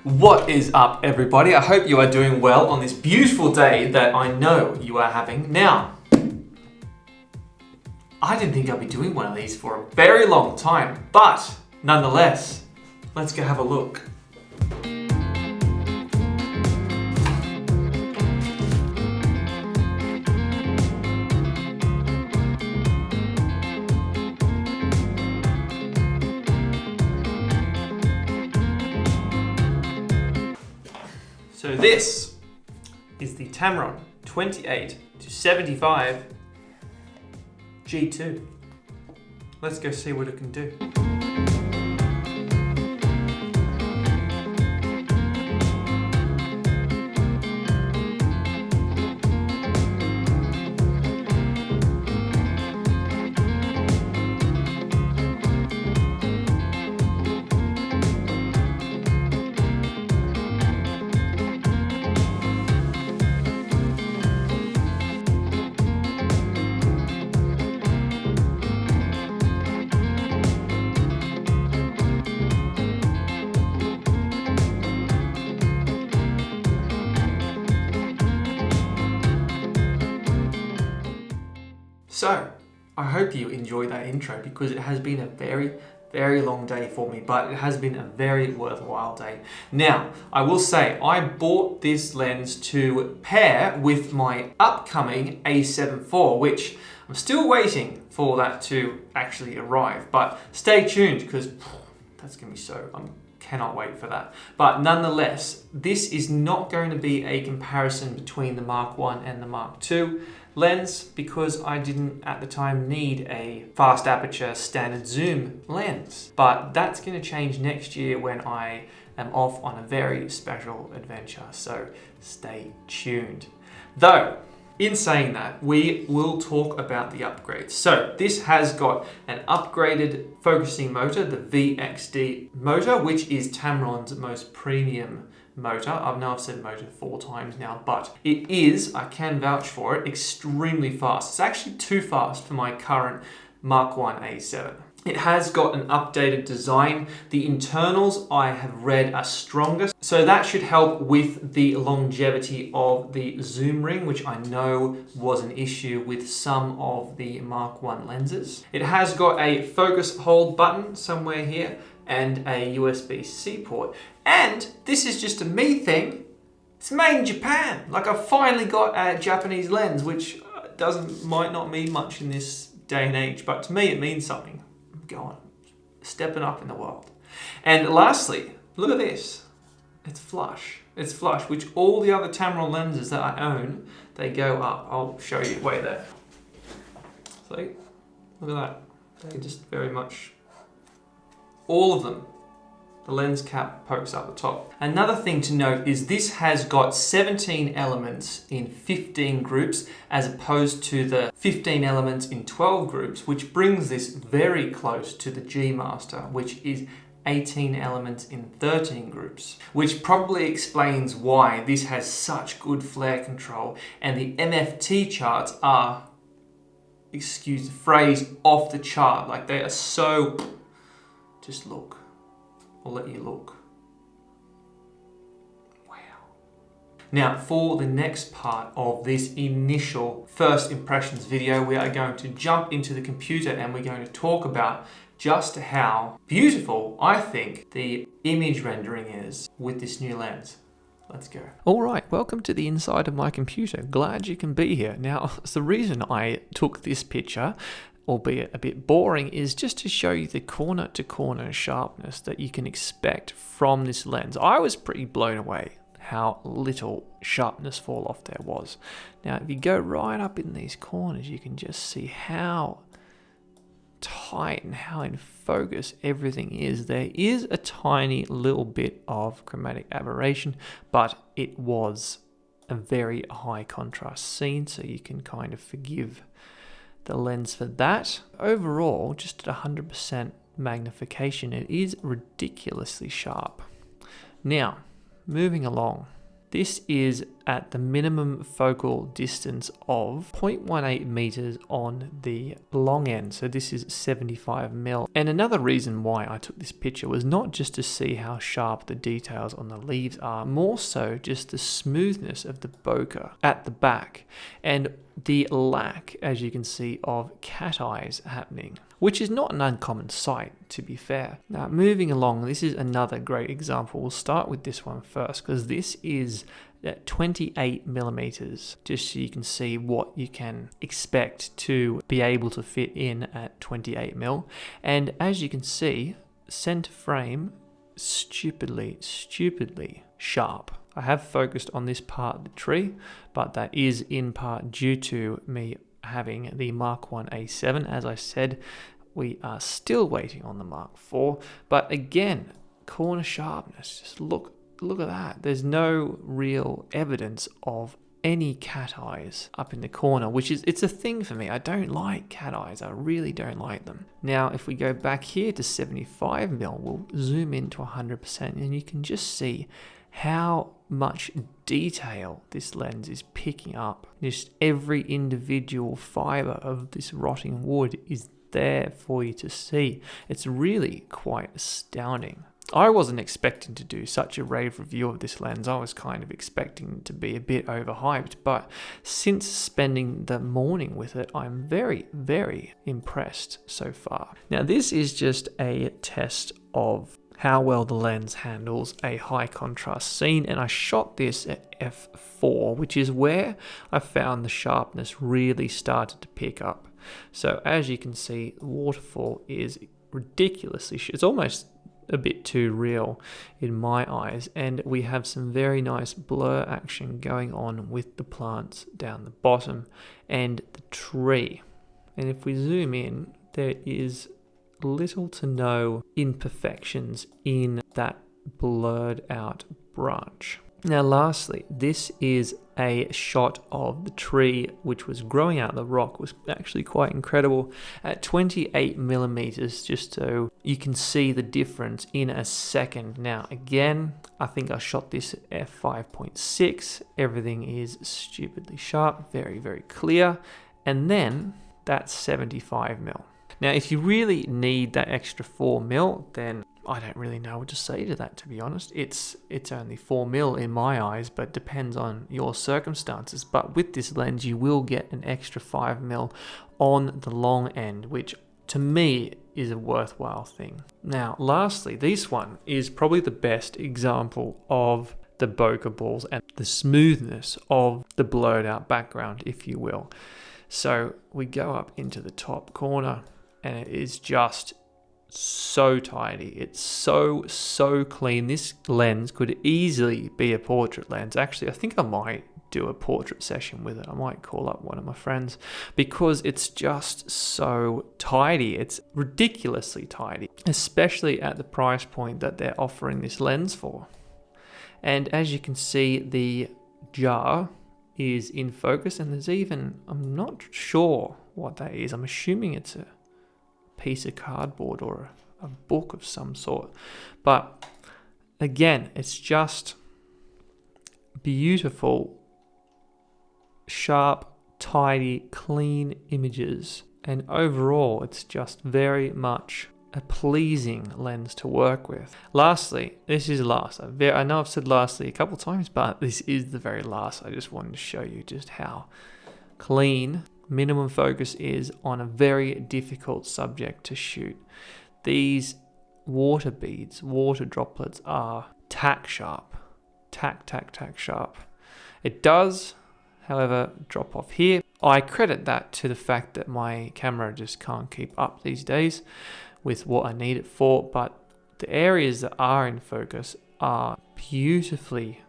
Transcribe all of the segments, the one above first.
What is up, everybody? I hope you are doing well on this beautiful day that I know you are having. Now, I didn't think I'd be doing one of these for a very long time, but nonetheless, let's go have a look. So this is the Tamron 28-75 G2. Let's go see what it can do. So, I hope you enjoyed that intro because it has been a very long day for me, but it has been a very worthwhile day. Now, I will say I bought this lens to pair with my upcoming A7IV, which I'm still waiting for that to actually arrive, but stay tuned because that's going to be so, I cannot wait for that. But nonetheless, this is not going to be a comparison between the Mark 1 and the Mark 2 lens because I didn't at the time need a fast aperture standard zoom lens. But that's going to change next year when I am off on a very special adventure, so stay tuned. Though, in saying that, we will talk about the upgrades. So this has got an upgraded focusing motor, the VXD motor, which is Tamron's most premium motor. I know I've said motor 4 times now, but it is, I can vouch for it, extremely fast. It's actually too fast for my current Mark 1 A7. It has got an updated design. The internals I have read are stronger, so that should help with the longevity of the zoom ring, which I know was an issue with some of the Mark 1 lenses. It has got a focus hold button somewhere here and a USB-C port. And this is just a me thing. It's made in Japan. Like, I finally got a Japanese lens, which might not mean much in this day and age, but to me it means something. I'm going, stepping up in the world. And lastly, look at this. It's flush. It's flush, which all the other Tamron lenses that I own, they go up. I'll show you. Wait there. See? Look at that. They just very much, all of them, the lens cap pokes up the top. Another thing to note is this has got 17 elements in 15 groups as opposed to the 15 elements in 12 groups, which brings this very close to the G Master, which is 18 elements in 13 groups, which probably explains why this has such good flare control and the MFT charts are, excuse the phrase, off the chart. Like, they are so, just look. I'll let you look. Wow. Now, for the next part of this initial first impressions video, we are going to jump into the computer and we're going to talk about just how beautiful I think the image rendering is with this new lens. Let's go. All right, welcome to the inside of my computer. Glad you can be here. Now, the reason I took this picture, albeit a bit boring, is just to show you the corner-to-corner sharpness that you can expect from this lens. I was pretty blown away how little sharpness fall off there was. Now, if you go right up in these corners, you can just see how tight and how in focus everything is. There is a tiny little bit of chromatic aberration, but it was a very high contrast scene, so you can kind of forgive the lens for that. Overall, just at 100% magnification, it is ridiculously sharp. Now, moving along, This is at the minimum focal distance of 0.18 meters on the long end. So this is 75mm. And another reason why I took this picture was not just to see how sharp the details on the leaves are, more so just the smoothness of the bokeh at the back and the lack, as you can see, of cat eyes happening, which is not an uncommon sight, to be fair. Now, moving along, this is another great example. We'll start with this one first, because this is at 28mm, just so you can see what you can expect to be able to fit in at 28mm. And as you can see, center frame, stupidly sharp. I have focused on this part of the tree, but that is in part due to me having the Mark I A7. As I said, we are still waiting on the Mark IV, but again, corner sharpness, just look at that. There's no real evidence of any cat eyes up in the corner, it's a thing for me. I don't like cat eyes. I really don't like them. Now, if we go back here to 75mm, we'll zoom in to 100%, and you can just see how much detail this lens is picking up. Just every individual fiber of this rotting wood is there for you to see. It's really quite astounding. I wasn't expecting to do such a rave review of this lens. I was kind of expecting it to be a bit overhyped, but since spending the morning with it, I'm very, very impressed so far. Now, this is just a test of how well the lens handles a high contrast scene, and I shot this at f4, which is where I found the sharpness really started to pick up. So as you can see, the waterfall is ridiculously, it's almost a bit too real in my eyes, and we have some very nice blur action going on with the plants down the bottom and the tree. And if we zoom in, there is little to no imperfections in that blurred out branch. Now lastly, this is a shot of the tree which was growing out of the rock. Was actually quite incredible at 28mm, just so you can see the difference in a second. Now again, I think I shot this at f5.6. Everything is stupidly sharp, very, very clear. And then that's 75mm. Now, if you really need that extra 4mm, then I don't really know what to say to that, to be honest. It's only 4mm in my eyes, but depends on your circumstances. But with this lens, you will get an extra 5mm on the long end, which to me is a worthwhile thing. Now, lastly, this one is probably the best example of the bokeh balls and the smoothness of the blurred out background, if you will. So we go up into the top corner, and it is just so tidy. It's so clean. This lens could easily be a portrait lens. Actually, I think I might do a portrait session with it. I might call up one of my friends, because it's just so tidy. It's ridiculously tidy, especially at the price point that they're offering this lens for. And as you can see, the jar is in focus, and there's even, I'm not sure what that is. I'm assuming it's a piece of cardboard or a book of some sort, but again, it's just beautiful, sharp, tidy, clean images, and overall it's just very much a pleasing lens to work with. Lastly, this is last. I know I've said lastly a couple times, but this is the very last. I just wanted to show you just how clean minimum focus is on a very difficult subject to shoot. These water beads, water droplets are tack sharp. Tack sharp. It does, however, drop off here. I credit that to the fact that my camera just can't keep up these days with what I need it for, but the areas that are in focus are beautifully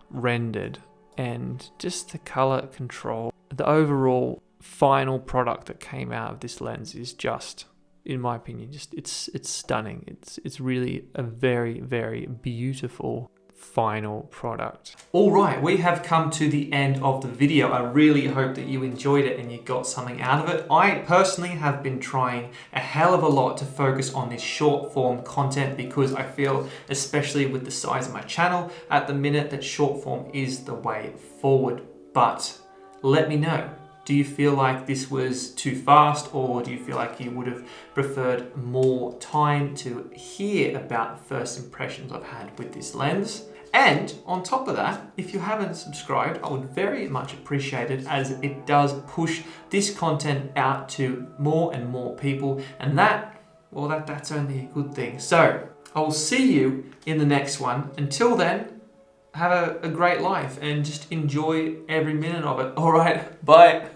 rendered, and just the color control, the overall final product that came out of this lens is just, in my opinion, just it's stunning. It's really a very, very beautiful final product. All right, we have come to the end of the video. I really hope that you enjoyed it and you got something out of it. I personally have been trying a hell of a lot to focus on this short form content because I feel, especially with the size of my channel at the minute, that short form is the way forward. But let me know. Do you feel like this was too fast, or do you feel like you would have preferred more time to hear about first impressions I've had with this lens? And on top of that, if you haven't subscribed, I would very much appreciate it, as it does push this content out to more and more people, and that's only a good thing. So I will see you in the next one. Until then, have a great life and just enjoy every minute of it. All right, bye.